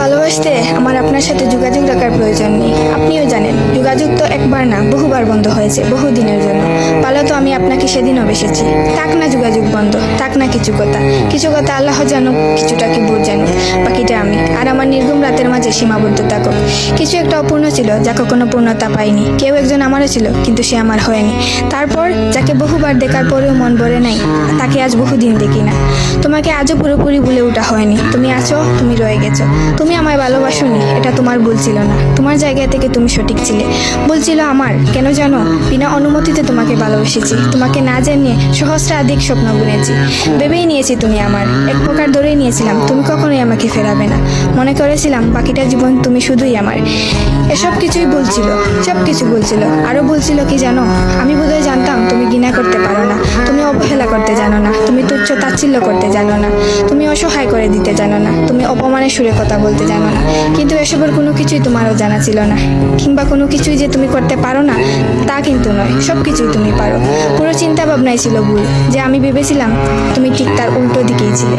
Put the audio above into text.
ভালোবাসতে আমার আপনার সাথে যোগাযোগ রাখার প্রয়োজন নেই। আপনিও জানেন যোগাযোগ তো একবার না বহুবার বন্ধ হয়েছে বহুদিনের জন্য। পালো তো আমি আপনাকে সেদিনও বেসেছি। থাক না যোগাযোগ বন্ধ, থাক না কিছু কথা আল্লাহ জানুক, কিছুটা কি বোধ জানুক, বাকিটা আমি আর আমার নির্ঘুম রাতের মাঝে সীমাবদ্ধ থাকুক। কিছু একটা অপূর্ণ ছিল যা কখনো পূর্ণতা পায়নি। কেউ একজন আমারও ছিল কিন্তু সে আমার হয়নি। তারপর যাকে বহুবার দেখার পরেও মন ভরে নাই, তাকে আজ বহুদিন দেখি না। তোমাকে আজও পুরোপুরি ভুলে ওঠা হয়নি। তুমি আছো, তুমি রয়ে গেছো। তুমি আমায় ভালোবাসোনি, এটা তোমার ভুল ছিল না। তোমার জায়গা থেকে তুমি সঠিক ছিলে। ভুল ছিল আমার। কেন জানো? বিনা অনুমতিতে তোমাকে ভালোবেসেছি। তোমাকে না জানিয়ে সহস্রাধিক স্বপ্ন বুনেছি। ভেবেই নিয়েছি তুমি আমার, এক প্রকার ধরেই নিয়েছিলাম তুমি কখনোই আমাকে ফেরাবে না। মনে করেছিলাম বাকিটা জীবন তুমি শুধুই আমার। এসব কিছুই ভুল ছিল, সব কিছু ভুল ছিল। আরও ভুল ছিল কি জানো? আমি বোধহয় জানতাম তুমি ঘৃণা করতে পারো না, তুমি অবহেলা করতে জানো না, তুমি তুচ্ছ তাচ্ছিল্য করতে জানো না, তুমি অসহায় করে দিতে জানো না, তুমি অপমানের সুরে কথা বলতে জানো না। কিন্তু এসবের কোনো কিছুই তোমারও জানা ছিল না, কিংবা কোনো কিছুই যে তুমি করতে পারো না তা কিন্তু নয়। সব কিছুই তুমি পারো। পুরো চিন্তা ভাবনাই ছিল ভুল, যে আমি ভেবেছিলাম তুমি ঠিক তার উল্টো দিকেই ছিলে।